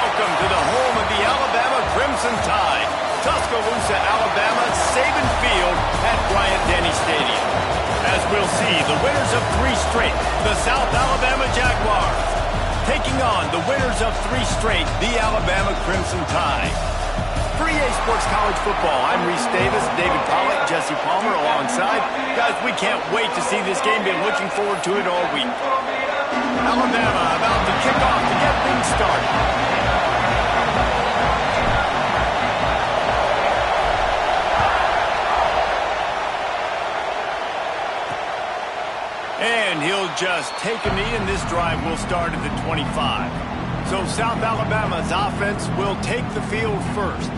welcome to the home of the Alabama Crimson Tide. Tuscaloosa, Alabama, Saban Field at Bryant-Denny Stadium. As we'll see, the winners of 3 straight, the South Alabama Jaguars, taking on the winners of 3 straight, the Alabama Crimson Tide. For EA Sports College Football, I'm Reese Davis, David Pollack, Jesse Palmer alongside. Guys, we can't wait to see this game. Been looking forward to it all week. Alabama about to kick off to get things started. And he'll just take a knee, and this drive will start at the 25. So South Alabama's offense will take the field first.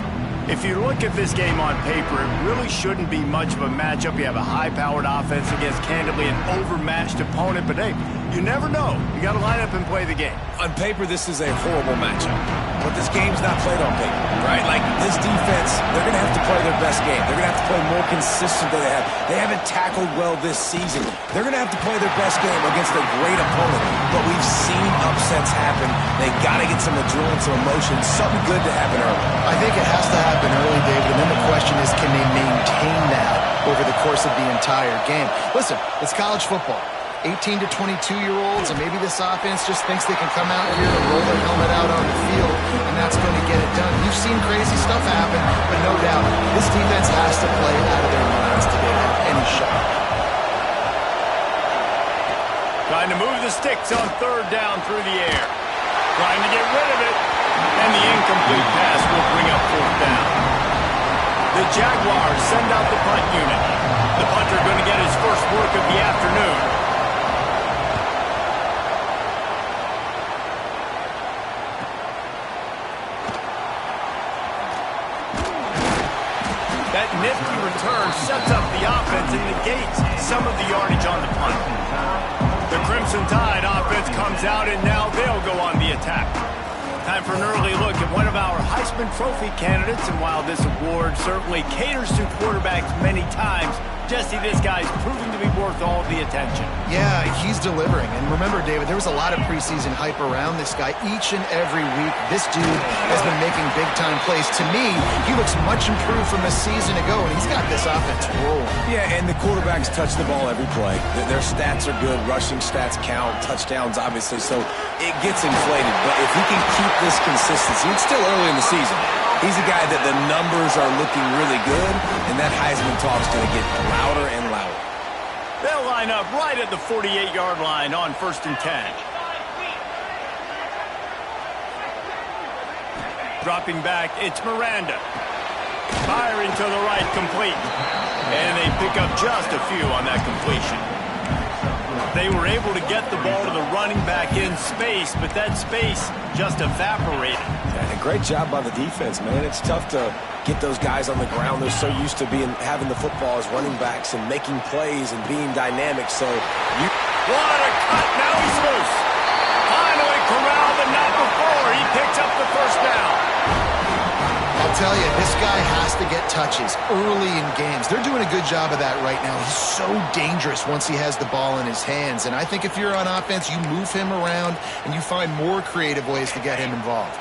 If you look at this game on paper, it really shouldn't be much of a matchup. You have a high-powered offense against, candidly, an overmatched opponent. But, hey, you never know. You got to line up and play the game. On paper, this is a horrible matchup. But this game's not played on paper, right? Like, this defense, they're going to have to play their best game. They're going to have to play more consistent than they have. They haven't tackled well this season. They're going to have to play their best game against a great opponent. But we've seen upsets happen. They got to get some adrenaline, some emotion, something good to happen early. I think it has to happen early, David, and then the question is, can they maintain that over the course of the entire game? Listen, it's college football. 18 to 22-year-olds, and maybe this offense just thinks they can come out here and roll their helmet out on the field, and that's going to get it done. You've seen crazy stuff happen, but no doubt, this defense has to play out of their minds today to have any shot. Trying to move the sticks on 3rd down through the air. Trying to get rid of it, and the incomplete pass will bring up 4th down. The Jaguars send out the punt unit. The punter going to get his first work of the afternoon. That nifty return sets up the offense and negates some of the yardage on the punt. The Crimson Tide offense comes out, and now they'll go on the attack. Time for an early look at one of our Heisman Trophy candidates, and while this award certainly caters to quarterbacks many times, Jesse, this guy's proving to be worth all the attention. Yeah, he's delivering. And remember, David, there was a lot of preseason hype around this guy. Each and every week, this dude has been making big-time plays. To me, he looks much improved from a season ago, and he's got this offense rolling. Yeah, and the quarterbacks touch the ball every play. Their stats are good. Rushing stats count. Touchdowns, obviously. So it gets inflated. But if he can keep this consistency, it's still early in the season. He's a guy that the numbers are looking really good, and that Heisman talk's going to get louder and louder. They'll line up right at the 48-yard line on 1st and 10. Dropping back, it's Miranda. Firing to the right, complete. And they pick up just a few on that completion. They were able to get the ball to the running back in space, but that space just evaporated. And a great job by the defense, man. It's tough to get those guys on the ground. They're so used to having the football as running backs and making plays and being dynamic. So what a cut! Now he's loose. Finally corralled, but not before. He picks up the 1st down. I'll tell you, this guy has to get touches early in games. They're doing a good job of that right now. He's so dangerous once he has the ball in his hands. And I think if you're on offense, you move him around and you find more creative ways to get him involved.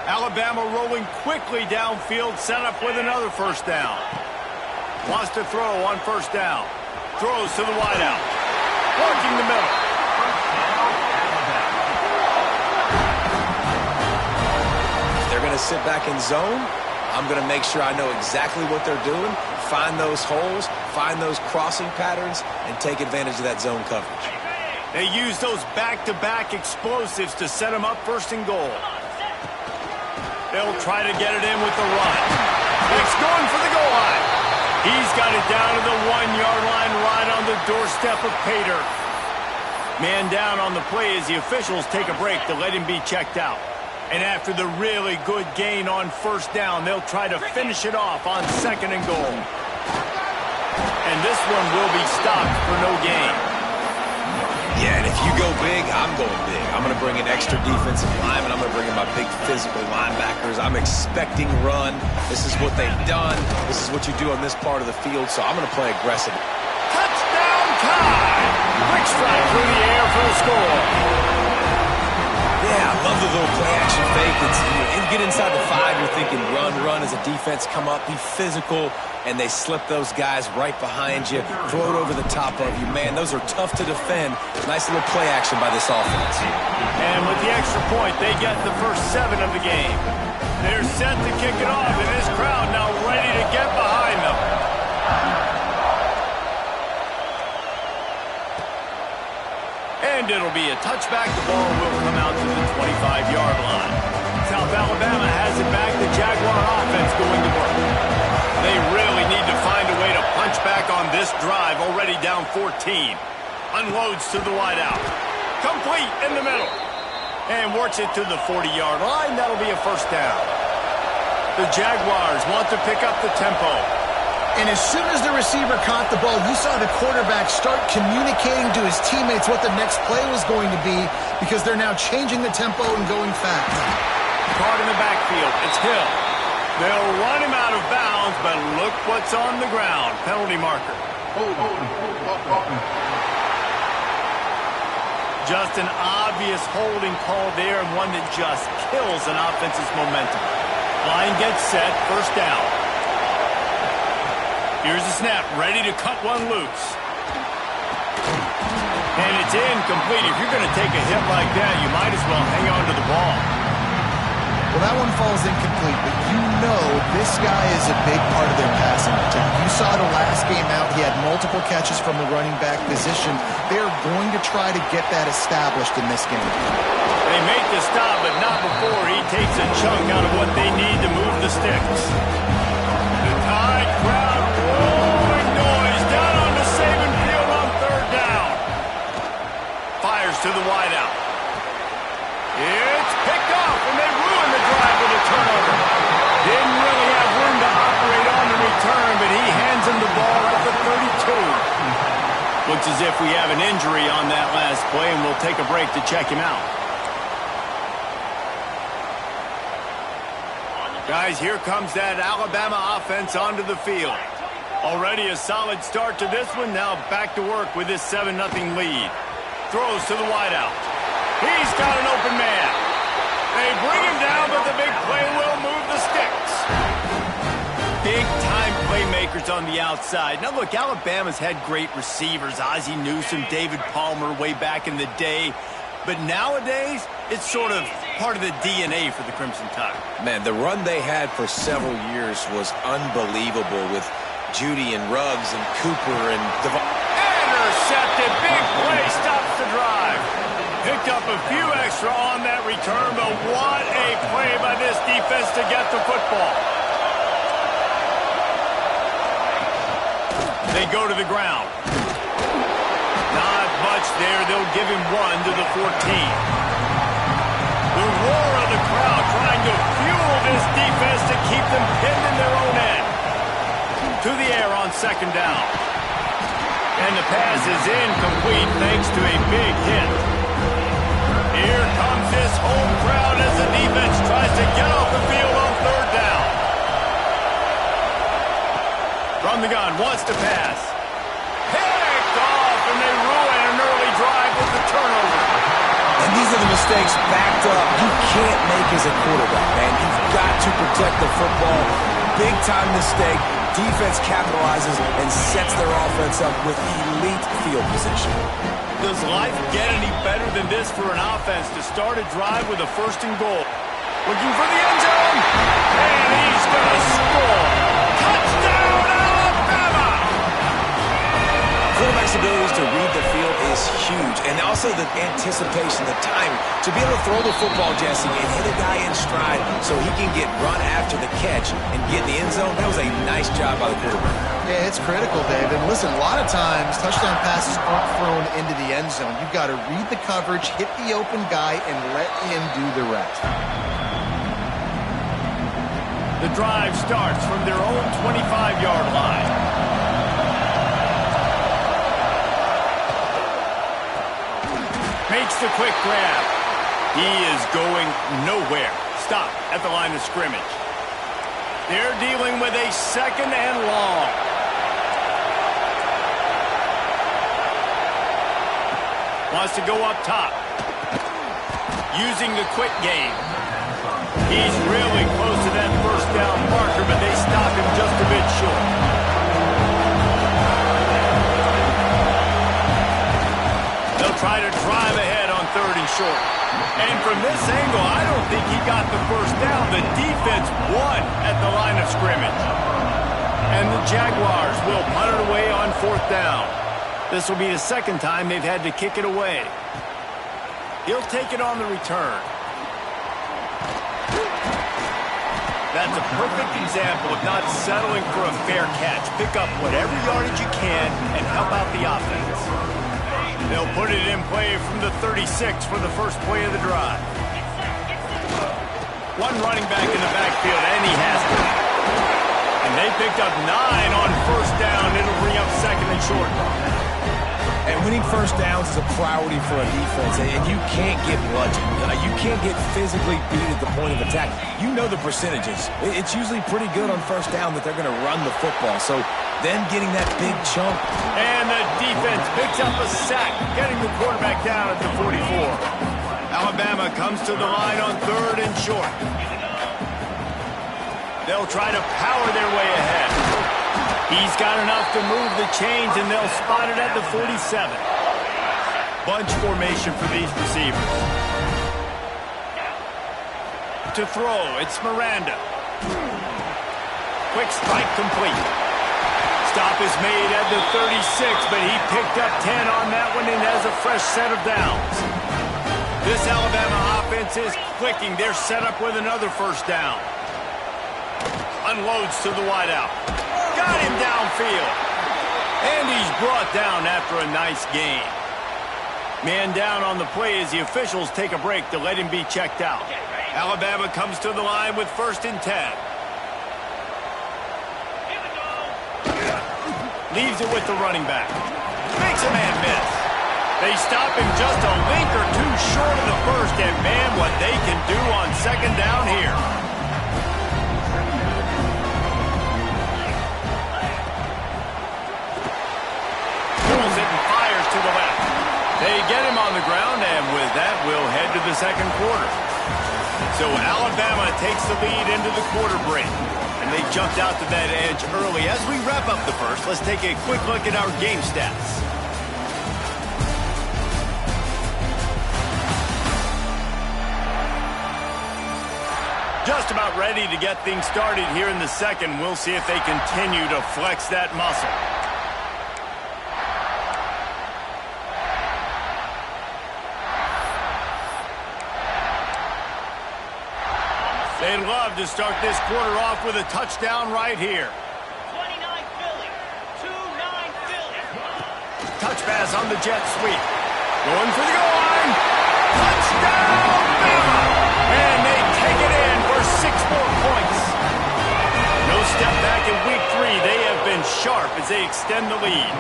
Alabama rolling quickly downfield, set up with another 1st down. Wants to throw on 1st down. Throws to the wideout. Working the middle. They're going to sit back in zone. I'm going to make sure I know exactly what they're doing, find those holes, find those crossing patterns, and take advantage of that zone coverage. They use those back-to-back explosives to set them up 1st and goal. They'll try to get it in with the run. It's going for the goal line. He's got it down to the 1-yard line right on the doorstep of Pater. Man down on the play as the officials take a break to let him be checked out. And after the really good gain on 1st down, they'll try to finish it off on 2nd and goal. And this one will be stopped for no gain. Yeah, and if you go big, I'm going big. I'm going to bring an extra defensive lineman. I'm going to bring in my big physical linebackers. I'm expecting run. This is what they've done. This is what you do on this part of the field, so I'm going to play aggressive. Touchdown, Tide! Quick strike through the air for the score. Yeah, I love the little play-action fake. It's get inside the 5, you're thinking run as a defense come up, be physical, and they slip those guys right behind you, throw it over the top of you. Man, those are tough to defend. Nice little play action by this offense. And with the extra point, they get the first 7 of the game. They're set to kick it off, and this crowd now ready to get behind them. And it'll be a touchback. The ball will come out to the 25-yard line. South Alabama has it back. The Jaguar offense going to work. They really need to find a way to punch back on this drive, already down 14. Unloads to the wideout. Complete in the middle. And works it to the 40-yard line. That'll be a first down. The Jaguars want to pick up the tempo. And as soon as the receiver caught the ball, you saw the quarterback start communicating to his teammates what the next play was going to be, because they're now changing the tempo and going fast. Caught in the backfield. It's Hill. They'll run him out of bounds, but look what's on the ground. Penalty marker. Just an obvious holding call there, and one that just kills an offense's momentum. Line gets set. First down. Here's the snap, ready to cut one loose. And it's incomplete. If you're going to take a hit like that, you might as well hang on to the ball. Well, that one falls incomplete, but you know this guy is a big part of their passing attack. You saw the last game out, he had multiple catches from the running back position. They're going to try to get that established in this game. They make the stop, but not before he takes a chunk out of what they need to move the sticks. The Tide crowd rolling noise down on the Saban field on third down. Fires to the wideout. It's picked off, and they ruin the drive with a turnover. Didn't really have room to operate on the return, but he hands him the ball at the 32. Looks as if we have an injury on that last play, and we'll take a break to check him out. Guys, here comes that Alabama offense onto the field. Already a solid start to this one. Now back to work with this 7-0 lead. Throws to the wideout. He's got an open man. They bring him down, but the big play will move the sticks. Big-time playmakers on the outside. Now, look, Alabama's had great receivers. Ozzie Newsome, David Palmer way back in the day. But nowadays, it's sort of part of the DNA for the Crimson Tide. Man, the run they had for several years was unbelievable with Judy and Ruggs and Cooper and Devon. Intercepted. Big play stops the drive. Picked up a few extra on that return, but what a play by this defense to get the football. They go to the ground. Not much there. They'll give him 1 to the 14. The roar of the crowd trying to fuel this defense to keep them pinned in their own end. To the air on second down. And the pass is incomplete thanks to a big hit. Here comes this home crowd as the defense tries to get off the field on third down. From the gun, wants to pass. Picked off, and they ruin an early drive with the turnover. And these are the mistakes backed up you can't make as a quarterback, man. You've got to protect the football. Big-time mistake. Defense capitalizes and sets their offense up with elite field position. Does life get any better than this for an offense to start a drive with a 1st and goal? Looking for the end zone, and he's going to score. Touchdown, Alabama! Quarterback's abilities to read the field is huge, and also the anticipation, the time to be able to throw the football, Jesse, and hit a guy in stride so he can get run after the catch and get in the end zone. That was a nice job by the quarterback. Yeah, it's critical, Dave. And listen, a lot of times touchdown passes aren't thrown into the end zone. You've got to read the coverage, hit the open guy, and let him do the rest. The drive starts from their own 25-yard line. Makes the quick grab. He is going nowhere. Stop at the line of scrimmage. They're dealing with a 2nd and long. Wants to go up top. Using the quick game. He's really down marker, but they stop him just a bit short. They'll try to drive ahead on 3rd and short. And from this angle, I don't think he got the first down. The defense won at the line of scrimmage. And the Jaguars will punt it away on 4th down. This will be the 2nd time they've had to kick it away. He'll take it on the return. That's a perfect example of not settling for a fair catch. Pick up whatever yardage you can and help out the offense. They'll put it in play from the 36 for the first play of the drive. One running back in the backfield, and he has it. And they picked up 9 on 1st down. It'll bring up 2nd and short. And winning first downs is a priority for a defense, and you can't get bludgeoned. You can't get physically beat at the point of attack. You know the percentages. It's usually pretty good on first down that they're going to run the football. So then getting that big chunk. And the defense picks up a sack, getting the quarterback down at the 44. Alabama comes to the line on 3rd and short. They'll try to power their way ahead. He's got enough to move the chains, and they'll spot it at the 47. Bunch formation for these receivers. To throw, it's Miranda. Quick strike complete. Stop is made at the 36, but he picked up 10 on that one and has a fresh set of downs. This Alabama offense is clicking. They're set up with another first down. Unloads to the wideout. Got him downfield. And he's brought down after a nice gain. Man down on the play as the officials take a break to let him be checked out. Alabama comes to the line with 1st and 10. Leaves it with the running back. Makes a man miss. They stop him just a link or two short of the first, and man, what they can do on 2nd down here. Pulls it and fires to the left. They get him on the ground, and with that, we'll head to the 2nd quarter. So Alabama takes the lead into the quarter break. And they jumped out to that edge early. As we wrap up the first, let's take a quick look at our game stats. Just about ready to get things started here in the 2nd. We'll see if they continue to flex that muscle. They'd love to start this quarter off with a touchdown right here. 29 Philly, 2-9 Philly. Touch pass on the jet sweep. Going for the goal line. Touchdown, Bama! And they take it in for 6 more points. No step back in week 3. They have been sharp as they extend the lead.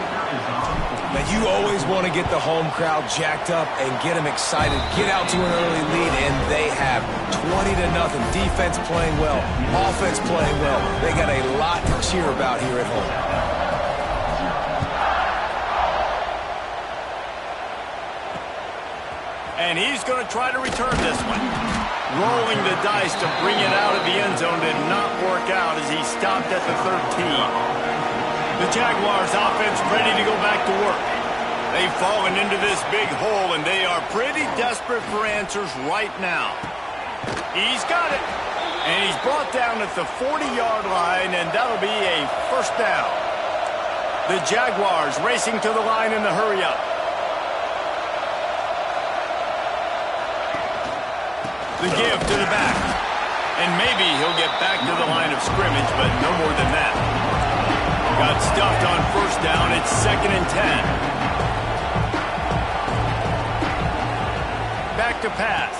Now, you always want to get the home crowd jacked up and get them excited. Get out to an early lead, and they have 20-0. Defense playing well, offense playing well. They got a lot to cheer about here at home. And he's going to try to return this one. Rolling the dice to bring it out of the end zone did not work out as he stopped at the 13. The Jaguars offense ready to go back to work. They've fallen into this big hole, and they are pretty desperate for answers right now. He's got it. And he's brought down at the 40-yard line, and that'll be a first down. The Jaguars racing to the line in the hurry-up. The give to the back. And maybe he'll get back to the line of scrimmage, but no more than that. Got stuffed on first down. It's 2nd and 10. Back to pass.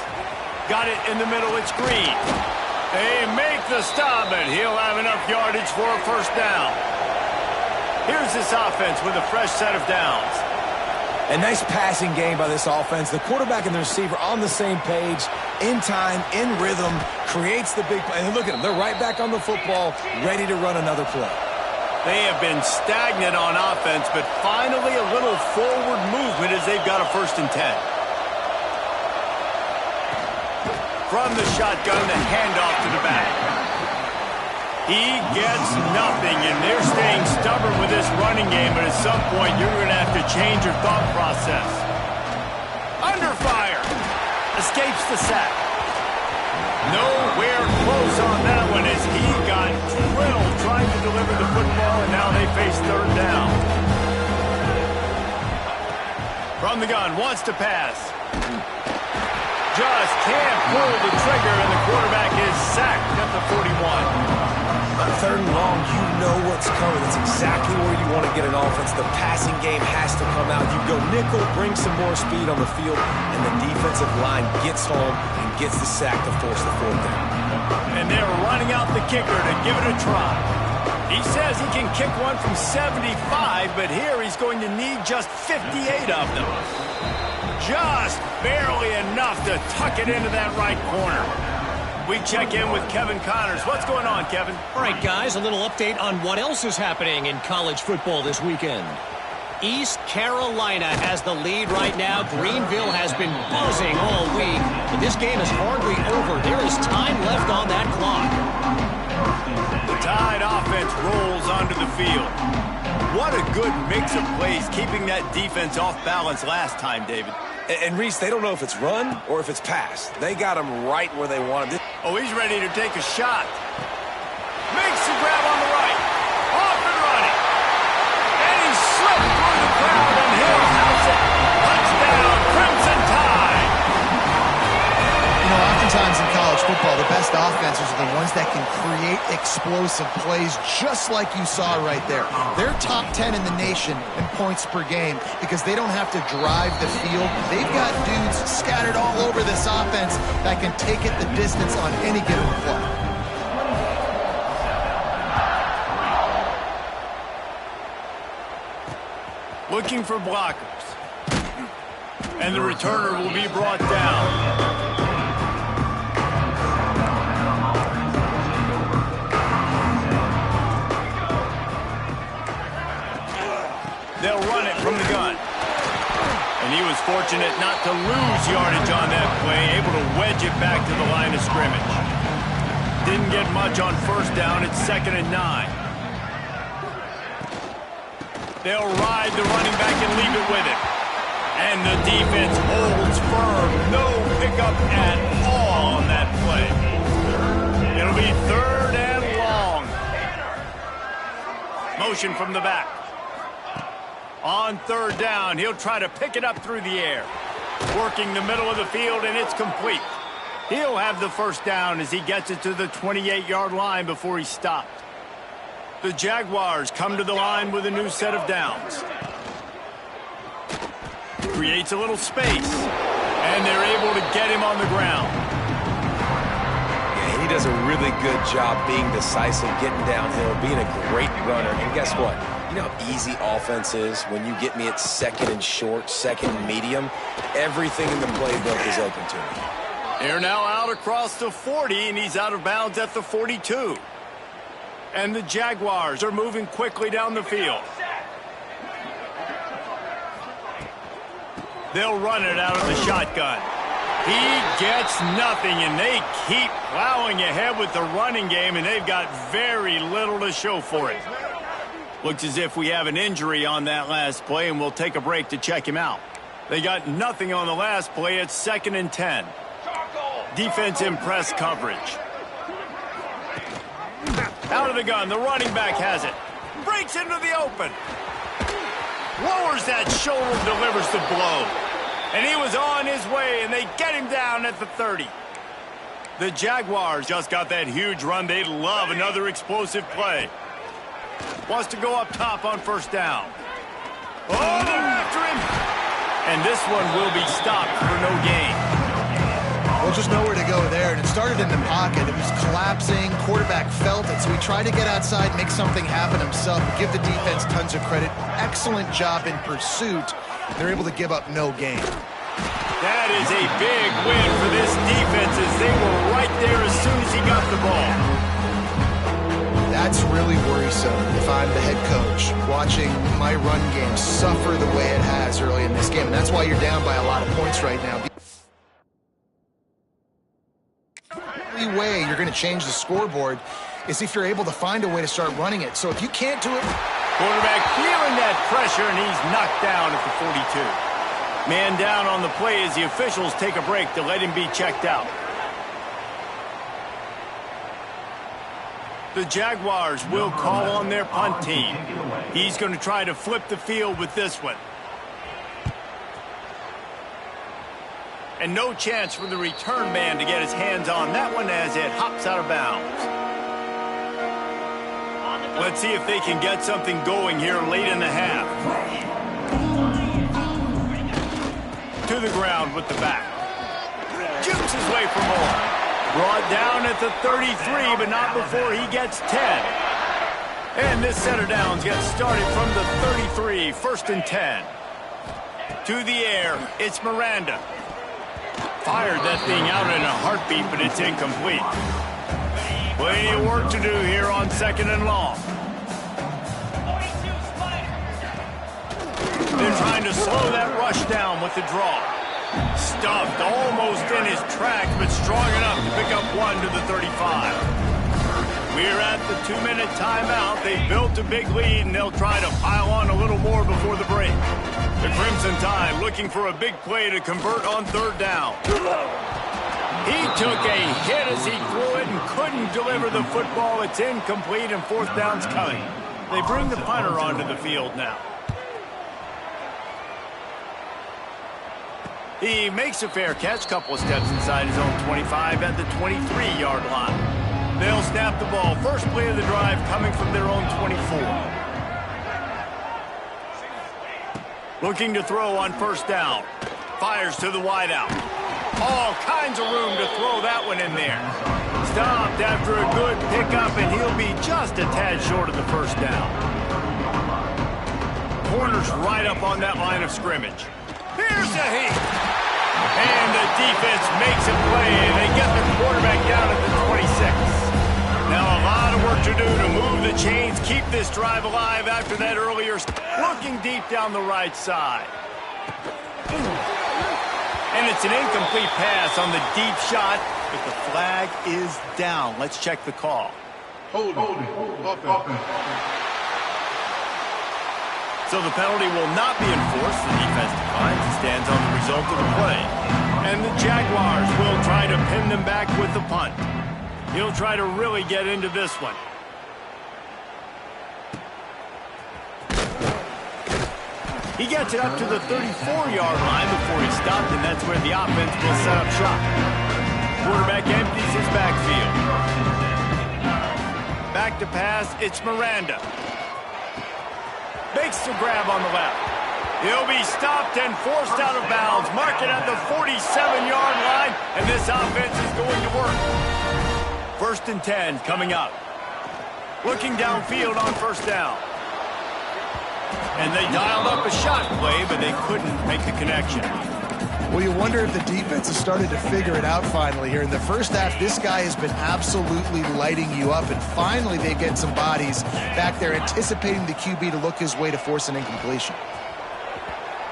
Got it in the middle. It's Green. They make the stop, but he'll have enough yardage for a first down. Here's this offense with a fresh set of downs. A nice passing game by this offense. The quarterback and the receiver on the same page, in time, in rhythm, creates the big play. And look at them. They're right back on the football, ready to run another play. They have been stagnant on offense, but finally a little forward movement as they've got a 1st and 10. From the shotgun, the handoff to the back. He gets nothing, and they're staying stubborn with this running game, but at some point you're going to have to change your thought process. Under fire. Escapes the sack. Nowhere close on that one as he got drilled trying to deliver the football, and now they face third down. From the gun, wants to pass. Just can't pull the trigger, and the quarterback is sacked at the 41. On third and long, you know what's coming. It's exactly where you want to get an offense. The passing game has to come out. You go nickel, bring some more speed on the field, and the defensive line gets home and gets the sack to force the fourth down. And they're running out the kicker to give it a try. He says he can kick one from 75, but here he's going to need just 58 of them. Just barely enough to tuck it into that right corner. We check in with Kevin Connors. What's going on, Kevin? All right, guys, a little update on what else is happening in college football this weekend. East Carolina has the lead right now. Greenville has been buzzing all week, but this game is hardly over. There is time left on that clock. The Tide offense rolls onto the field. What a good mix of plays, keeping that defense off balance last time, David. And Reese, they don't know if it's run or if it's pass. They got him right where they want him. Oh, he's ready to take a shot. Makes the grab on the right. Off and running. And he slipped through the crowd and he'll house it. Touchdown, Crimson Tide. You know, oftentimes in college football, the best offenses are the ones that can create explosive plays just like you saw right there. They're top 10 in the nation in points per game because they don't have to drive the field. They've got dudes scattered all over this offense that can take it the distance on any given play. Looking for blockers. And the returner will be brought down. They'll run it from the gun. And he was fortunate not to lose yardage on that play, able to wedge it back to the line of scrimmage. Didn't get much on first down. It's 2nd and 9. They'll ride the running back and leave it with it. And the defense holds firm. No pickup at all on that play. It'll be 3rd and long. Motion from the back. On 3rd down, he'll try to pick it up through the air. Working the middle of the field, and it's complete. He'll have the first down as he gets it to the 28-yard line before he stopped. The Jaguars come to the line with a new set of downs. Creates a little space, and they're able to get him on the ground. Yeah, he does a really good job being decisive, getting downhill, being a great runner. And guess what? You know how easy offense is when you get me at 2nd and short, 2nd and medium? Everything in the playbook is open to me. They're now out across the 40, and he's out of bounds at the 42. And the Jaguars are moving quickly down the field. They'll run it out of the shotgun. He gets nothing, and they keep plowing ahead with the running game, and they've got very little to show for it. Looks as if we have an injury on that last play, and we'll take a break to check him out. They got nothing on the last play. It's 2nd and 10. Defense in press coverage. Out of the gun. The running back has it. Breaks into the open. Lowers that shoulder, delivers the blow. And he was on his way, and they get him down at the 30. The Jaguars just got that huge run. They'd love another explosive play. Wants to go up top on first down. Oh, they're after him. And this one will be stopped for no gain. Well, just nowhere to go there, and it started in the pocket. It was collapsing. Quarterback felt it, so he tried to get outside, make something happen himself. Give the defense tons of credit. Excellent job in pursuit. They're able to give up no gain. That is a big win for this defense as they were right there as soon as he got the ball. That's really worrisome if I'm the head coach watching my run game suffer the way it has early in this game. And that's why you're down by a lot of points right now. only way you're going to change the scoreboard is if you're able to find a way to start running it. So if you can't do it... Quarterback feeling that pressure, and he's knocked down at the 42. Man down on the play as the officials take a break to let him be checked out. The Jaguars will call on their punt team. He's going to try to flip the field with this one. And no chance for the return man to get his hands on that one as it hops out of bounds. Let's see if they can get something going here late in the half. To the ground with the back. Jukes his way for more. Brought down at the 33, but not before he gets 10. And this set of downs gets started from the 33, 1st and 10. To the air, it's Miranda. Fired that thing out in a heartbeat, but it's incomplete. Plenty of work to do here on 2nd and long. They're trying to slow that rush down with the draw. Stuffed almost in his tracks, but strong enough to pick up one to the 35. We're at the 2-minute timeout. They built a big lead, and they'll try to pile on a little more before the break. The Crimson Tide looking for a big play to convert on 3rd down. He took a hit as he threw it and couldn't deliver the football. It's incomplete, and 4th down's coming. They bring the punter onto the field now. He makes a fair catch, couple of steps inside his own 25 at the 23-yard line. They'll snap the ball. First play of the drive coming from their own 24. Looking to throw on 1st down. Fires to the wideout. All kinds of room to throw that one in there. Stopped after a good pickup, and he'll be just a tad short of the 1st down. Corner's right up on that line of scrimmage. Here's a heat. And the defense makes a play, and they get the quarterback down at the 26. Now a lot of work to do to move the chains, keep this drive alive after that earlier. Looking deep down the right side. And it's an incomplete pass on the deep shot, but the flag is down. Let's check the call. Hold it. So the penalty will not be enforced. The defense declines and stands on the result of the play. And the Jaguars will try to pin them back with the punt. He'll try to really get into this one. He gets it up to the 34-yard line before he stopped, and that's where the offense will set up shop. Quarterback empties his backfield. Back to pass, it's Miranda. Makes the grab on the left. He'll be stopped and forced out of bounds. Mark it at the 47-yard line, and this offense is going to work. 1st and 10 coming up. Looking downfield on 1st down. And they dialed up a shot play, but they couldn't make the connection. Well, you wonder if the defense has started to figure it out finally here. In the first half, this guy has been absolutely lighting you up, and finally they get some bodies back there anticipating the QB to look his way to force an incompletion.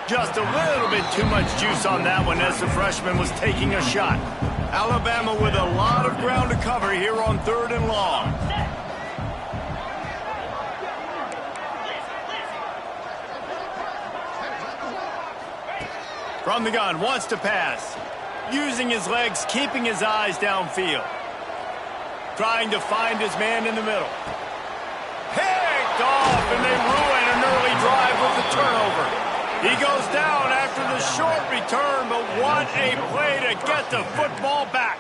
Just a little bit too much juice on that one as the freshman was taking a shot. Alabama with a lot of ground to cover here on 3rd and long. From the gun, wants to pass. Using his legs, keeping his eyes downfield. Trying to find his man in the middle. Picked off, and they ruin an early drive with the turnover. He goes down after the short return, but what a play to get the football back.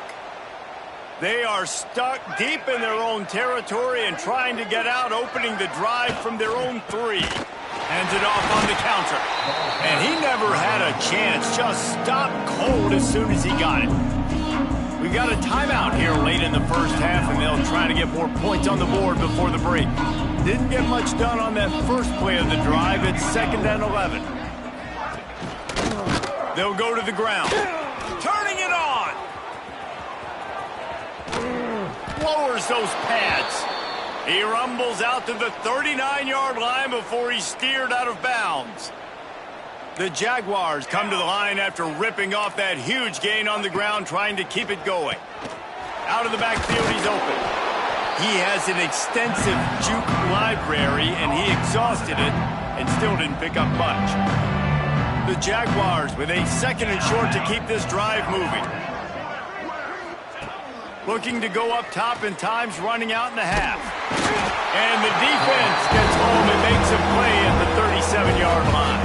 They are stuck deep in their own territory and trying to get out, opening the drive from their own 3. Hands it off on the counter. And he never had a chance. Just stopped cold as soon as he got it. We've got a timeout here late in the first half, and they'll try to get more points on the board before the break. Didn't get much done on that first play of the drive. It's 2nd and 11. They'll go to the ground. Turning it on. Lowers those pads. He rumbles out to the 39-yard line before he's steered out of bounds. The Jaguars come to the line after ripping off that huge gain on the ground, trying to keep it going. Out of the backfield, he's open. He has an extensive juke library, and he exhausted it and still didn't pick up much. The Jaguars with a 2nd and short to keep this drive moving. Looking to go up top in times, running out in the half. And the defense gets home and makes a play at the 37-yard line.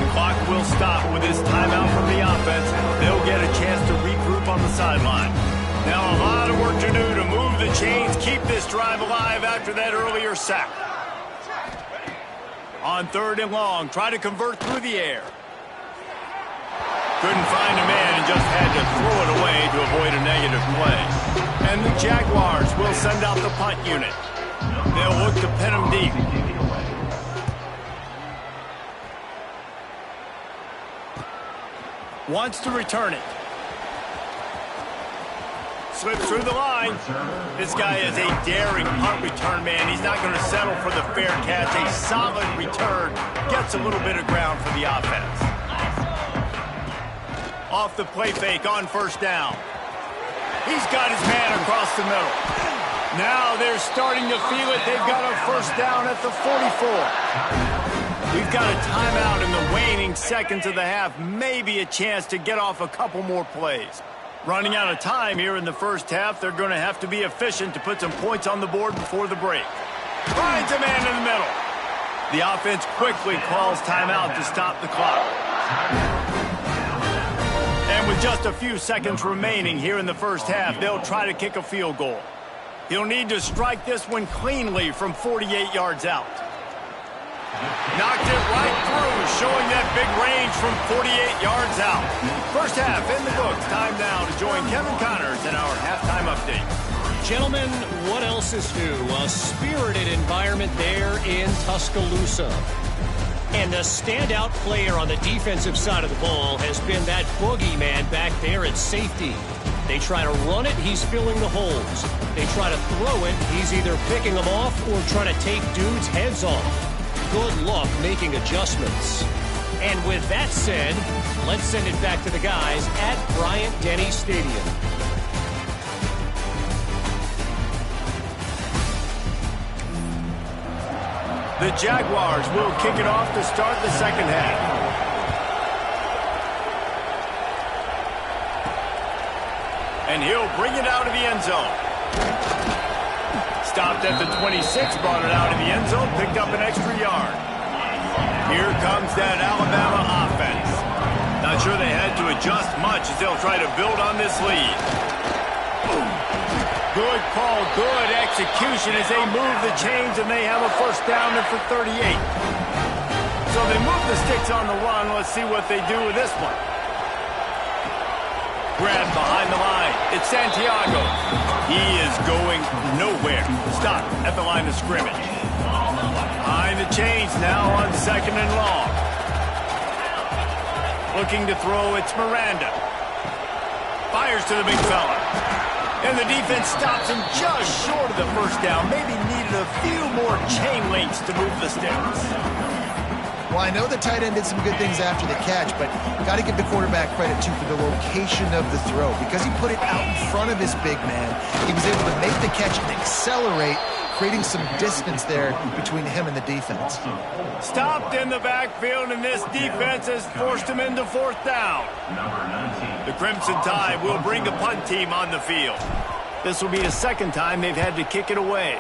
The clock will stop with this timeout from the offense. They'll get a chance to regroup on the sideline. Now a lot of work to do to move the chains, keep this drive alive after that earlier sack. On 3rd and long, try to convert through the air. Couldn't find a man and just had to throw it away to avoid a negative play. And the Jaguars will send out the punt unit. They'll look to pin him deep. Wants to return it. Slips through the line. This guy is a daring punt return man. He's not going to settle for the fair catch. A solid return. Gets a little bit of ground for the offense. Off the play fake on 1st down. He's got his man across the middle. Now they're starting to feel it. They've got a 1st down at the 44. We've got a timeout in the waning seconds of the half. Maybe a chance to get off a couple more plays. Running out of time here in the 1st half. They're going to have to be efficient to put some points on the board before the break. Finds a man in the middle. The offense quickly calls timeout to stop the clock. And with just a few seconds remaining here in the 1st half, they'll try to kick a field goal. He'll need to strike this one cleanly from 48 yards out. Knocked it right through, showing that big range from 48 yards out. 1st half in the books. Time now to join Kevin Connors in our halftime update. Gentlemen, what else is new? A spirited environment there in Tuscaloosa. And the standout player on the defensive side of the ball has been that boogeyman back there at safety. They try to run it, he's filling the holes. They try to throw it, he's either picking them off or trying to take dudes' heads off. Good luck making adjustments. And with that said, let's send it back to the guys at Bryant-Denny Stadium. The Jaguars will kick it off to start the 2nd half. And he'll bring it out of the end zone. Stopped at the 26, brought it out of the end zone, picked up an extra yard. Here comes that Alabama offense. Not sure they had to adjust much as they'll try to build on this lead. Boom. Good call, good execution as they move the chains and they have a 1st down at the 38. So they move the sticks on the run. Let's see what they do with this one. Grabbed behind the line. It's Santiago. He is going nowhere. Stop at the line of scrimmage. Behind the chains now on 2nd and long. Looking to throw, it's Miranda. Fires to the big fella. And the defense stops him just short of the 1st down. Maybe needed a few more chain links to move the sticks. Well, I know the tight end did some good things after the catch, but got to give the quarterback credit, too, for the location of the throw. Because he put it out in front of his big man, he was able to make the catch and accelerate, creating some distance there between him and the defense. Stopped in the backfield, and this defense has forced him into 4th down. The Crimson Tide will bring the punt team on the field. This will be the 2nd time they've had to kick it away.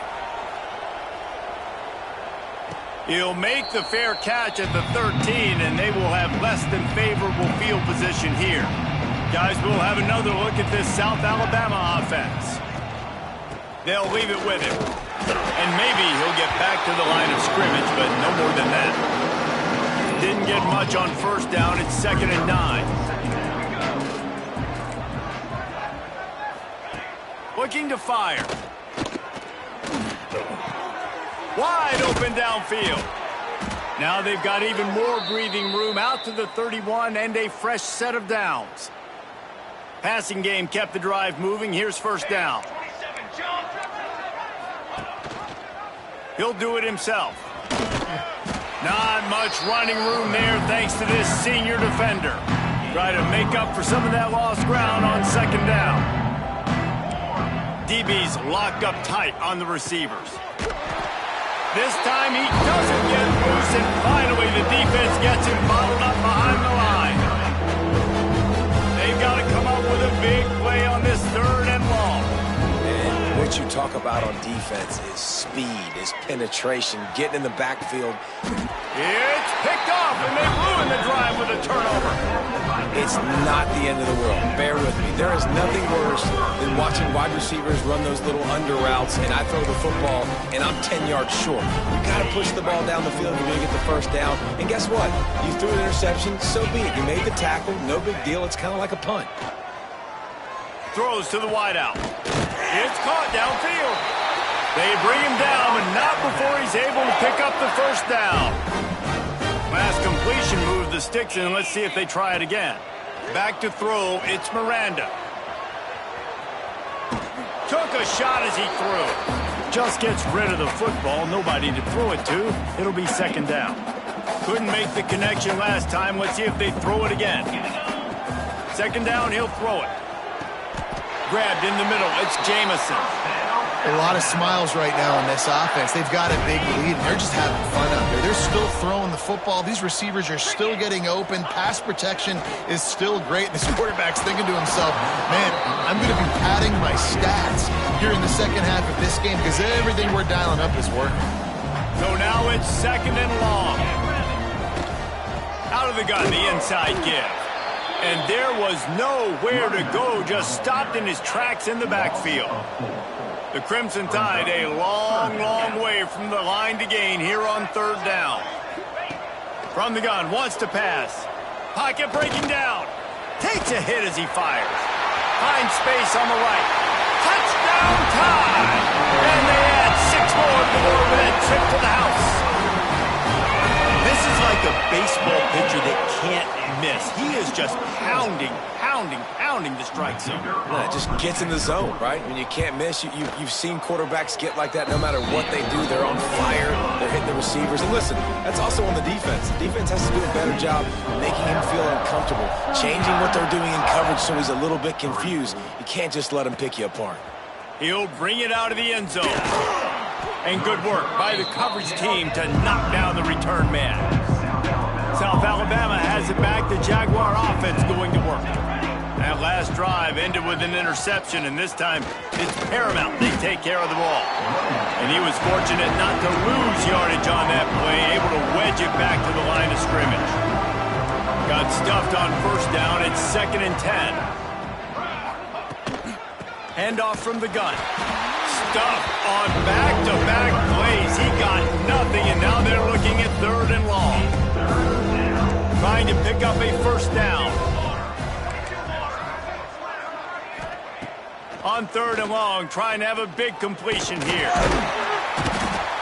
He'll make the fair catch at the 13, and they will have less than favorable field position here. Guys, we'll have another look at this South Alabama offense. They'll leave it with him. And maybe he'll get back to the line of scrimmage, but no more than that. Didn't get much on 1st down. It's 2nd and 9. Looking to fire. Wide open downfield. Now they've got even more breathing room out to the 31 and a fresh set of downs. Passing game kept the drive moving. Here's 1st down. He'll do it himself. Not much running room there thanks to this senior defender. Try to make up for some of that lost ground on 2nd down. DB's locked up tight on the receivers. This time he doesn't get loose, and finally the defense gets him bottled up behind the line. They've got to come up with a big play on this 3rd and long. And what you talk about on defense is speed, is penetration, getting in the backfield. It's picked off, and they ruin the drive with a turnover. It's not the end of the world. Bear with me. There is nothing worse than watching wide receivers run those little under routes, and I throw the football, and I'm 10 yards short. You got to push the ball down the field if you're going to get the first down. And guess what? You threw an interception, so be it. You made the tackle, no big deal. It's kind of like a punt. Throws to the wideout. It's caught downfield. They bring him down, but not before he's able to pick up the first down. Last completion moved the sticks, and let's see if they try it again. Back to throw, it's Miranda. Took a shot as he threw. Just gets rid of the football, nobody to throw it to. It'll be 2nd down. Couldn't make the connection last time. Let's see if they throw it again. 2nd down, he'll throw it. Grabbed in the middle, it's Jamison. A lot of smiles right now on this offense. They've got a big lead, and they're just having fun out there. They're still throwing the football. These receivers are still getting open. Pass protection is still great. This quarterback's thinking to himself, man, I'm going to be padding my stats here in the 2nd half of this game because everything we're dialing up is working. So now it's 2nd and long. Out of the gun, the inside give. And there was nowhere to go, just stopped in his tracks in the backfield. The Crimson Tide a long, long way from the line to gain here on 3rd down. From the gun, wants to pass. Pocket breaking down. Takes a hit as he fires. Finds space on the right. Touchdown Tide! And they add 6 more to the red trip to the house. This is like a baseball pitcher that can't miss. He is just pounding the strike zone. Yeah, it just gets in the zone, right? When you can't miss, you've seen quarterbacks get like that no matter what they do. They're on fire. They're hitting the receivers. And listen, that's also on the defense. The defense has to do a better job making him feel uncomfortable, changing what they're doing in coverage so he's a little bit confused. You can't just let him pick you apart. He'll bring it out of the end zone. And good work by the coverage team to knock down the return man. South Alabama has it back. The Jaguar offense going to work. That last drive ended with an interception, and this time it's paramount they take care of the ball. And he was fortunate not to lose yardage on that play, able to wedge it back to the line of scrimmage. Got stuffed on 1st down. It's 2nd and 10. Handoff from the gun. Stuffed on back-to-back plays. He got nothing, and now they're looking at 3rd and long. Trying to pick up a 1st down. On 3rd and long, trying to have a big completion here.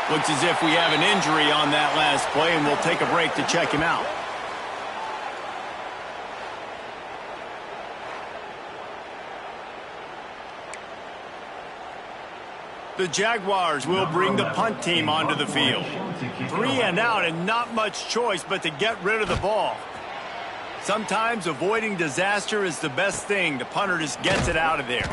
Looks as if we have an injury on that last play, and we'll take a break to check him out. The Jaguars will bring the punt team onto the field. 3 and out and not much choice but to get rid of the ball. Sometimes avoiding disaster is the best thing. The punter just gets it out of there.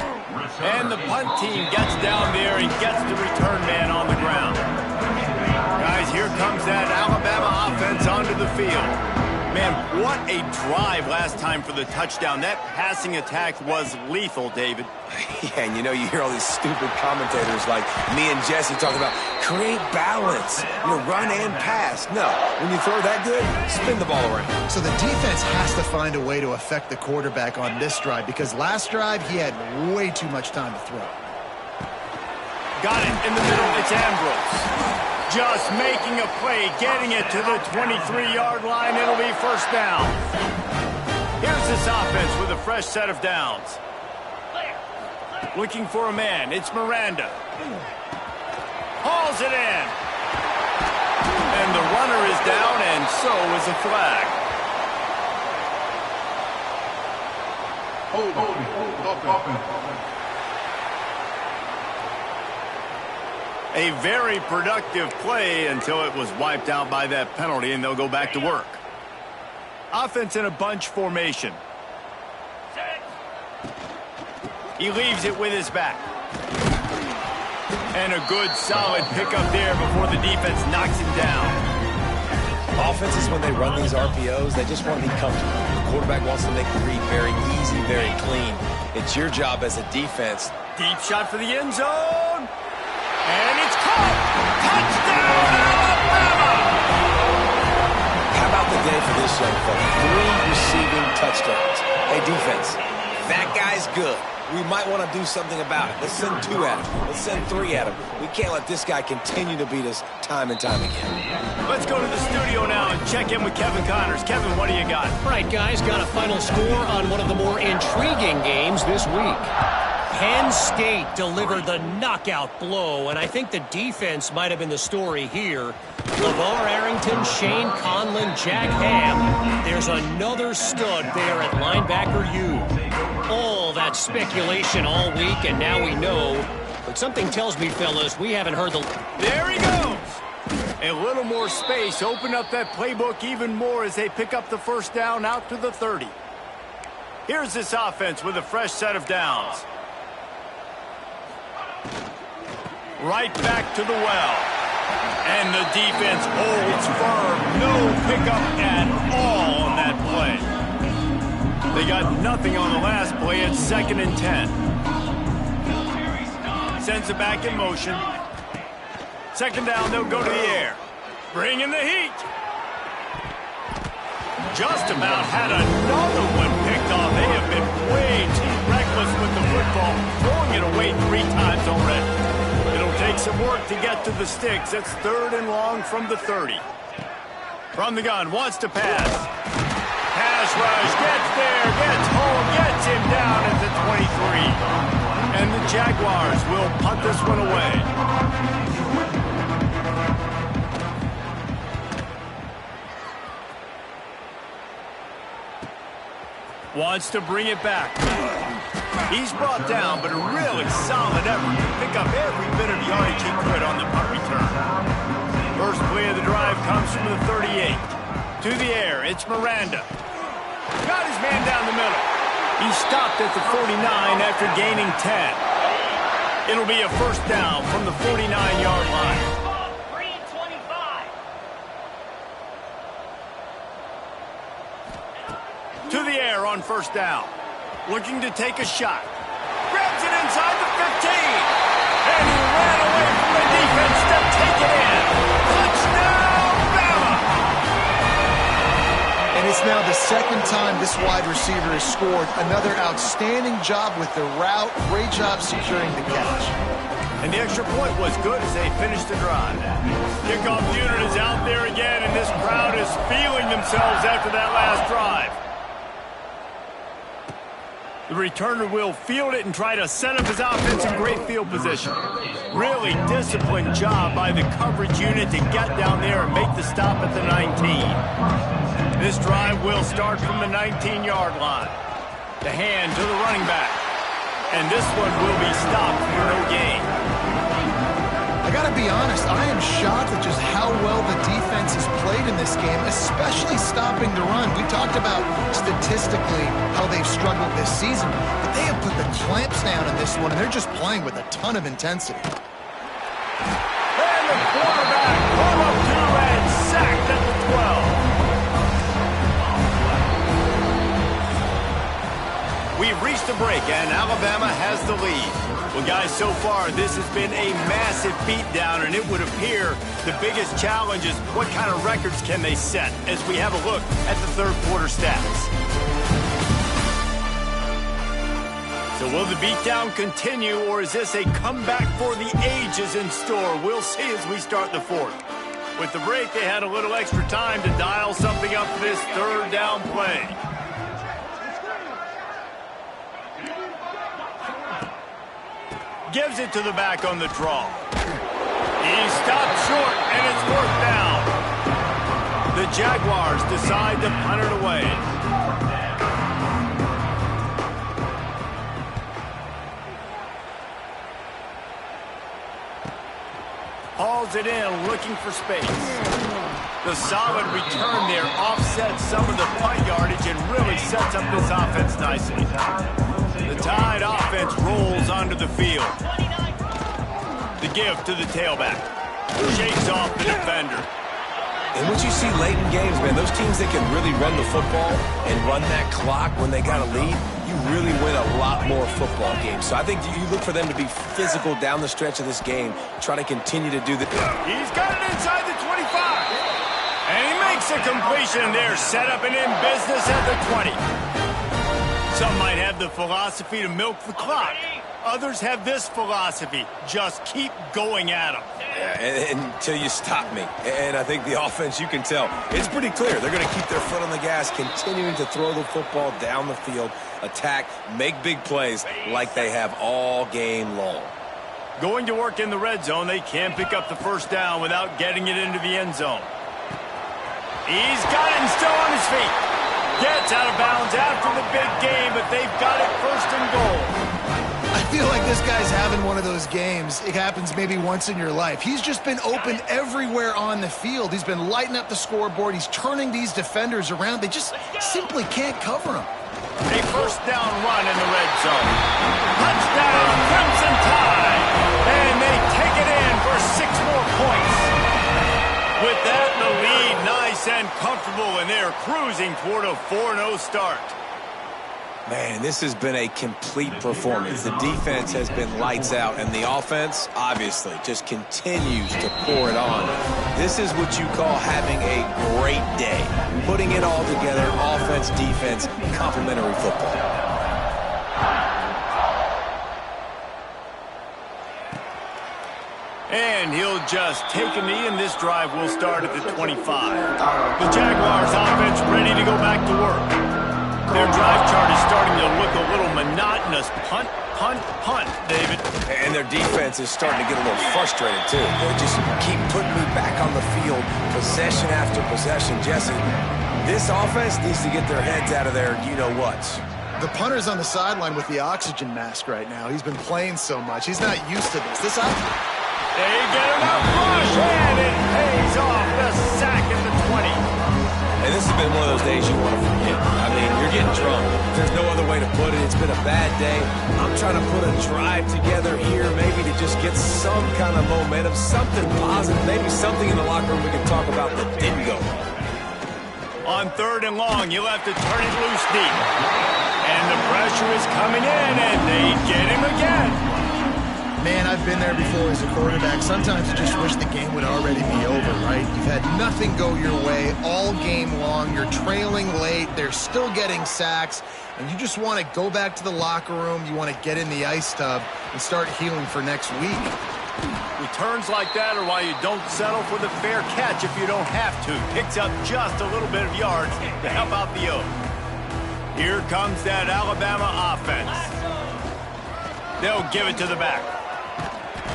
And the punt team gets down there and gets the return man on the ground. Guys, here comes that Alabama offense onto the field. Man, what a drive last time for the touchdown. That passing attack was lethal, David. Yeah, and you hear all these stupid commentators like me and Jesse talking about create balance, run and pass. No, when you throw that good, spin the ball around. So the defense has to find a way to affect the quarterback on this drive because last drive he had way too much time to throw. Got it in the middle. It's Ambrose. Just making a play, getting it to the 23-yard line. It'll be 1st down. Here's this offense with a fresh set of downs. Looking for a man. It's Miranda. Hauls it in. And the runner is down, and so is a flag. Offense. A very productive play until it was wiped out by that penalty, and they'll go back to work. Offense in a bunch formation. He leaves it with his back. And a good, solid pickup there before the defense knocks him down. Offenses, when they run these RPOs, they just want to be comfortable. The quarterback wants to make the read very easy, very clean. It's your job as a defense. Deep shot for the end zone. And it's caught. Touchdown, Alabama! How about the day for this young fella? 3 receiving touchdowns. Hey, defense, that guy's good. We might want to do something about it. Let's send 2 at him. Let's send 3 at him. We can't let this guy continue to beat us time and time again. Let's go to the studio now and check in with Kevin Connors. Kevin, what do you got? All right, guys, got a final score on one of the more intriguing games this week. Penn State delivered the knockout blow, and I think the defense might have been the story here. LeVar Arrington, Shane Conlon, Jack Ham. There's another stud there at linebacker U. All that speculation all week, and now we know. But something tells me, fellas, we haven't heard the... There he goes! A little more space. Open up that playbook even more as they pick up the first down out to the 30. Here's this offense with a fresh set of downs. Right back to the well. And the defense holds firm. No pickup at all on that play. They got nothing on the last play. It's 2nd and 10. Sends it back in motion. 2nd down, they'll go to the air. Bring in the heat. Just about had another one picked off. They have been way too reckless with the football, throwing it away 3 times already. It'll take some work to get to the sticks. It's 3rd and long from the 30. From the gun, wants to pass. Pass rush, gets there, gets home, gets him down at the 23. And the Jaguars will punt this one away. Wants to bring it back. He's brought down, but a really solid effort to pick up every bit of yardage he could on the punt return. First play of the drive comes from the 38. To the air, it's Miranda. Got his man down the middle. He stopped at the 49 after gaining 10. It'll be a first down from the 49-yard line. Green 25. To the air on first down. Looking to take a shot. Grabs it inside the 15. And he ran away from the defense to take it in. Touchdown, Bama! And it's now the 2nd time this wide receiver has scored. Another outstanding job with the route. Great job securing the catch. And the extra point was good as they finished the drive. Kickoff unit is out there again, and this crowd is feeling themselves after that last drive. The returner will field it and try to set up his offense in great field position. Really disciplined job by the coverage unit to get down there and make the stop at the 19. This drive will start from the 19-yard line. The hand to the running back. And this one will be stopped for no gain. I gotta be honest, I am shocked at just how well the defense has played in this game, especially stopping the run. We talked about statistically how they've struggled this season, but they have put the clamps down in this one, and they're just playing with a ton of intensity. And the quarterback pulled up to and sacked at the 12. We've reached a break, and Alabama has the lead. Well, guys, so far, this has been a massive beatdown, and it would appear the biggest challenge is what kind of records can they set as we have a look at the 3rd quarter stats. So will the beatdown continue, or is this a comeback for the ages in store? We'll see as we start the 4th. With the break, they had a little extra time to dial something up for this 3rd down play. Gives it to the back on the draw. He stopped short, and it's 4th down. The Jaguars decide to punt it away. Hauls it in, looking for space. The solid return there offsets some of the punt yardage and really sets up this offense nicely. The Tide offense rolls onto the field. The give to the tailback. Shakes off the defender. And what you see late in games, man, those teams that can really run the football and run that clock when they got a lead, you really win a lot more football games. So I think you look for them to be physical down the stretch of this game, try to continue to do the... He's got it inside the 25. And he makes a completion there, set up and in business at the 20. Some might have the philosophy to milk the clock. Others have this philosophy, just keep going at them. And until you stop me. And I think the offense, you can tell, it's pretty clear. They're going to keep their foot on the gas, continuing to throw the football down the field, attack, make big plays like they have all game long. Going to work in the red zone, they can't pick up the first down without getting it into the end zone. He's got it and still on his feet. Gets out of bounds after the big game, but they've got it first and goal. I feel like this guy's having one of those games. It happens maybe once in your life. He's just been open everywhere on the field. He's been lighting up the scoreboard. He's turning these defenders around. They just simply can't cover him. A first down run in the red zone. Touchdown, Crimson Tide. And they take it in for 6 more points. With that, the lead nice and comfortable, and they're cruising toward a 4-0 start. Man, this has been a complete performance. The defense has been lights out, and the offense, obviously, just continues to pour it on. This is what you call having a great day. Putting it all together, offense, defense, complementary football. And he'll just take a knee, and this drive will start at the 25. The Jaguars offense ready to go back to work. Their drive chart is starting to look a little monotonous. Punt, punt, punt, David. And their defense is starting to get a little frustrated, too. They just keep putting me back on the field, possession after possession. Jesse, this offense needs to get their heads out of their you-know-whats. The punter's on the sideline with the oxygen mask right now. He's been playing so much. He's not used to this. They get enough rush, and it pays off the sack at the 20. And this has been one of those days you want to forget. I mean, you're getting drunk. There's no other way to put it. It's been a bad day. I'm trying to put a drive together here, maybe to just get some kind of momentum, something positive, maybe something in the locker room we can talk about that didn't go wrong. On 3rd and long, you'll have to turn it loose deep. And the pressure is coming in, and they get him again. Man, I've been there before as a quarterback. Sometimes you just wish the game would already be over, right? You've had nothing go your way all game long. You're trailing late. They're still getting sacks. And you just want to go back to the locker room. You want to get in the ice tub and start healing for next week. Returns like that are why you don't settle for the fair catch if you don't have to. Picks up just a little bit of yards to help out the Oaks. Here comes that Alabama offense. They'll give it to the back.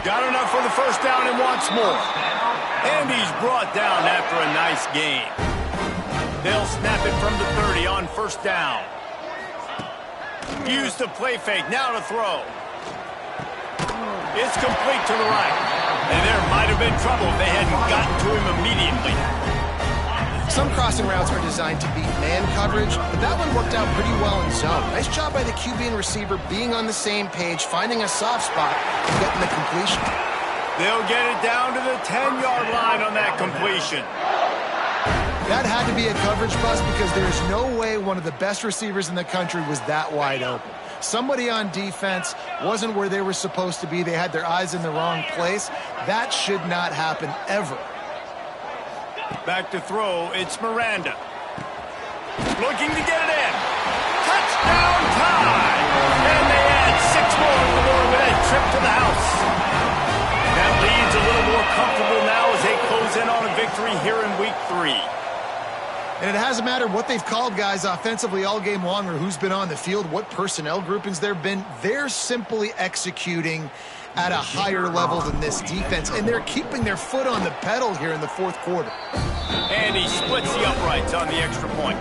Got enough for the first down and wants more. And he's brought down after a nice gain. They'll snap it from the 30 on first down. Use the play fake, now to throw. It's complete to the right. And there might have been trouble if they hadn't gotten to him immediately. Some crossing routes are designed to beat man coverage, but that one worked out pretty well in zone. Nice job by the QB and receiver being on the same page, finding a soft spot, and getting the completion. They'll get it down to the 10-yard line on that completion. That had to be a coverage bust because there's no way one of the best receivers in the country was that wide open. Somebody on defense wasn't where they were supposed to be. They had their eyes in the wrong place. That should not happen ever. Back to throw, it's Miranda. Looking to get it in. Touchdown time! And they add 6 more to the board with a trip to the house. That leads a little more comfortable now as they close in on a victory here in week 3. And it hasn't mattered what they've called guys offensively all game long or who's been on the field, what personnel groupings there have been. They're simply executing at a higher level than this defense, and they're keeping their foot on the pedal here in the 4th quarter. And he splits the uprights on the extra point.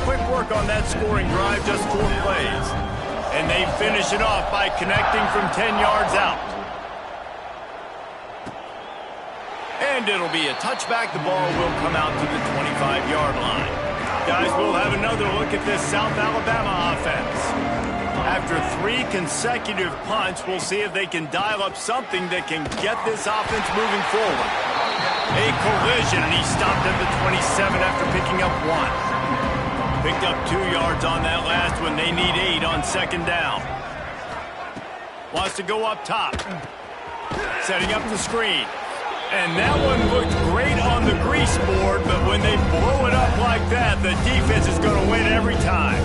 Quick work on that scoring drive, just 4 plays. And they finish it off by connecting from 10 yards out. And it'll be a touchback. The ball will come out to the 25-yard line. Guys, we'll have another look at this South Alabama offense. After 3 consecutive punts, we'll see if they can dial up something that can get this offense moving forward. A collision, and he stopped at the 27 after picking up 1. Picked up 2 yards on that last one. They need 8 on second down. Wants to go up top. Setting up the screen. And that one looked great on the grease board, but when they blow it up like that, the defense is going to win every time.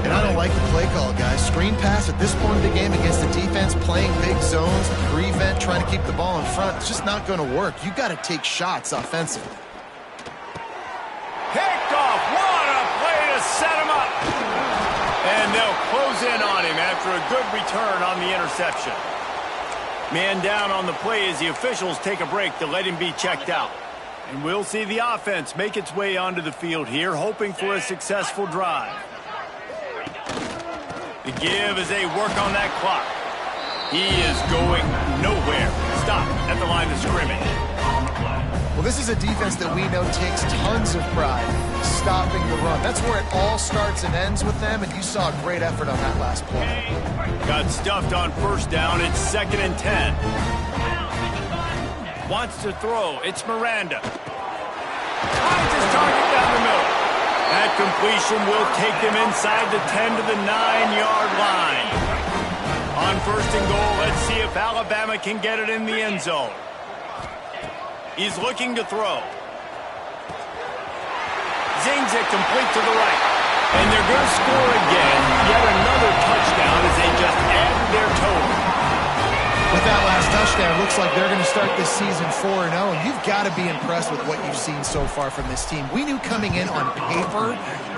And I don't like the play call, guys. Screen pass at this point of the game against the defense, playing big zones, prevent, trying to keep the ball in front. It's just not going to work. You got to take shots offensively. Picked off. What a play to set him up. And they'll close in on him after a good return on the interception. Man down on the play as the officials take a break to let him be checked out. And we'll see the offense make its way onto the field here, hoping for a successful drive. The give as they work on that clock. He is going nowhere. Stop at the line of scrimmage. Well, this is a defense that we know takes tons of pride stopping the run. That's where it all starts and ends with them, and you saw a great effort on that last play. Got stuffed on first down. It's 2nd and 10. Wants to throw. It's Miranda. Finds his target down the middle. That completion will take them inside the 10 to the 9-yard line. On 1st and goal, let's see if Alabama can get it in the end zone. He's looking to throw. Zings it complete to the right. And they're going to score again. Yet another touchdown as they just added their total. With that last touchdown, looks like they're going to start this season 4-0. And you've got to be impressed with what you've seen so far from this team. We knew coming in on paper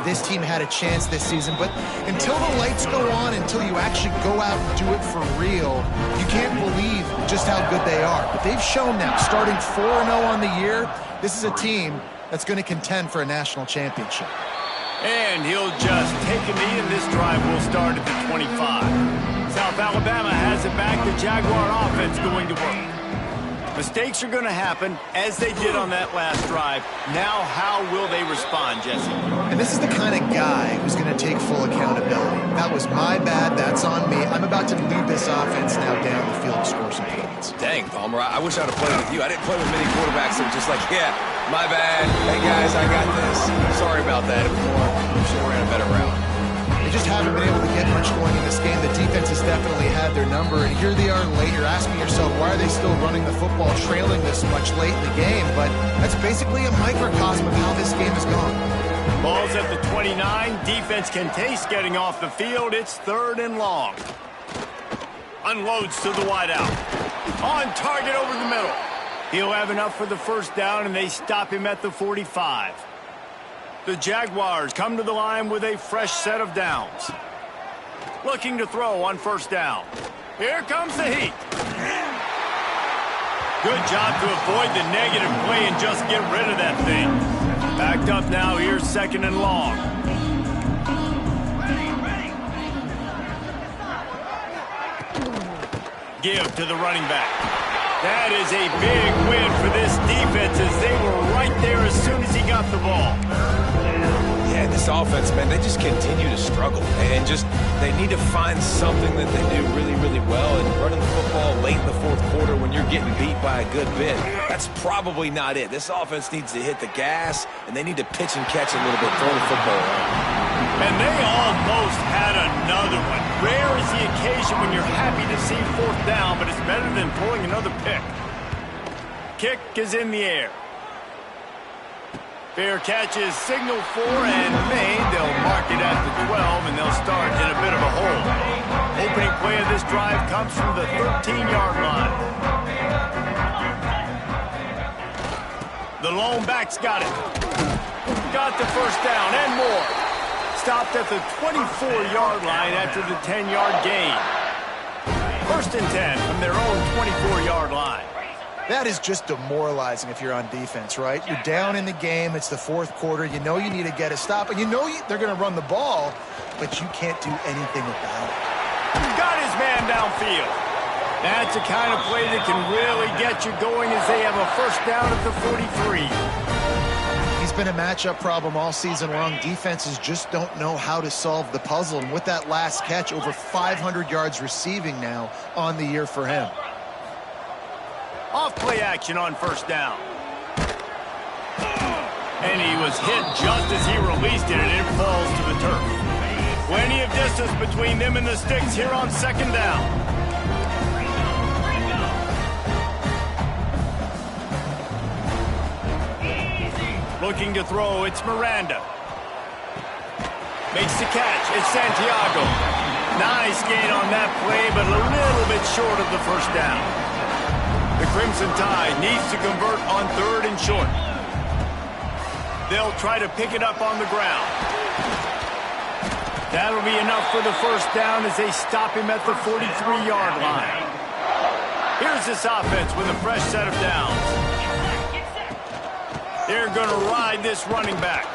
this team had a chance this season. But until the lights go on, until you actually go out and do it for real, you can't believe just how good they are. But they've shown now, starting 4-0 on the year, this is a team that's going to contend for a national championship. And he'll just take a knee, and this drive will start at the 25. South Alabama has it back. The Jaguar offense going to work. Mistakes are going to happen, as they did on that last drive. Now, how will they respond, Jesse? And this is the kind of guy who's going to take full accountability. That was my bad. That's on me. I'm about to lead this offense now down the field to score some points. Dang, Palmer, I wish I'd have played with you. I didn't play with many quarterbacks that were just like, yeah, my bad. Hey, guys, I got this. Sorry about that. It was more, I should have ran a better route. They just haven't been able to get much going in this game. The defense has definitely had their number, and here they are late. You're asking yourself, why are they still running the football, trailing this much late in the game? But that's basically a microcosm of how this game has gone. Ball's at the 29. Defense can taste getting off the field. It's 3rd and long. Unloads to the wideout. On target over the middle. He'll have enough for the first down, and they stop him at the 45. The Jaguars come to the line with a fresh set of downs. Looking to throw on first down. Here comes the heat. Good job to avoid the negative play and just get rid of that thing. Backed up now. Here's 2nd and long. Give to the running back. That is a big win for this defense as they were right there as soon as he got the ball. Yeah, this offense, man, they just continue to struggle. And just, they need to find something that they do really, really well. And running the football late in the 4th quarter when you're getting beat by a good bit, that's probably not it. This offense needs to hit the gas, and they need to pitch and catch a little bit, throw the football around. And they almost had another one. Rare is the occasion when you're happy to see 4th down, but it's better than throwing another pick. Kick is in the air. Fair catch is signaled for and made. They'll mark it at the 12, and they'll start in a bit of a hole. Opening play of this drive comes from the 13-yard line. The lone back's got it. Got the first down and more. Stopped at the 24-yard line after the 10-yard gain. 1st and 10 from their own 24-yard line. That is just demoralizing if you're on defense, right? You're down in the game. It's the 4th quarter. You know you need to get a stop, and you know they're going to run the ball, but you can't do anything about it. Got his man downfield. That's the kind of play that can really get you going as they have a first down at the 43. He's He's been a matchup problem all season long. Defenses just don't know how to solve the puzzle. And with that last catch, over 500 yards receiving now on the year for him. Off play action on first down. And he was hit just as he released it, and it falls to the turf. Plenty of distance between them and the sticks here on second down. Looking to throw, it's Miranda. Makes the catch, it's Santiago. Nice gain on that play, but a little bit short of the first down. The Crimson Tide needs to convert on 3rd and short. They'll try to pick it up on the ground. That'll be enough for the first down as they stop him at the 43-yard line. Here's this offense with a fresh set of downs. They're going to ride this running back.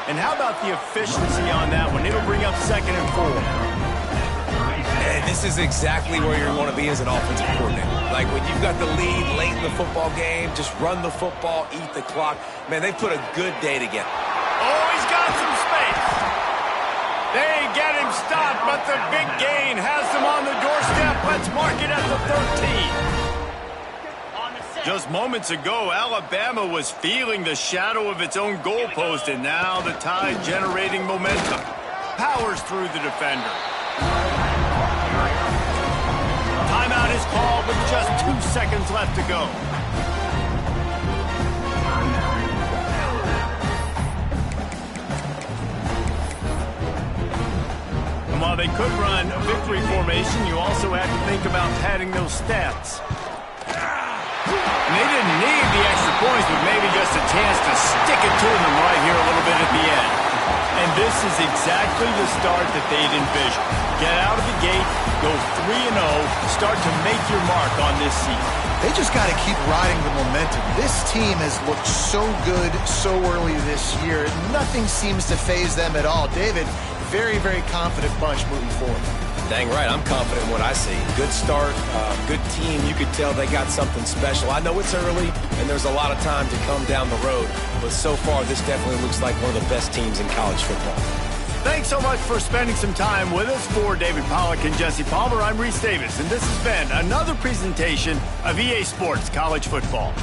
And how about the efficiency on that one? It'll bring up 2nd and 4. And this is exactly where you want to be as an offensive coordinator. Like when you've got the lead late in the football game, just run the football, eat the clock. Man, they put a good day together. Oh, he's got some space. They get him stopped, but the big gain has them on the doorstep. Let's mark it at the 13. Just moments ago, Alabama was feeling the shadow of its own goalpost, and now the Tide generating momentum. Powers through the defender. Timeout is called with just 2 seconds left to go. And while they could run a victory formation, you also have to think about padding those stats. And they didn't need the extra points, but maybe just a chance to stick it to them right here a little bit at the end. And this is exactly the start that they'd envisioned. Get out of the gate, go 3-0, start to make your mark on this season. They just got to keep riding the momentum. This team has looked so good so early this year. Nothing seems to faze them at all. David, very, very confident bunch moving forward. Dang right, I'm confident in what I see. Good start, good team. You could tell they got something special. I know it's early, and there's a lot of time to come down the road, but so far this definitely looks like one of the best teams in college football. Thanks so much for spending some time with us. For David Pollack and Jesse Palmer, I'm Reese Davis, and this has been another presentation of EA Sports College Football.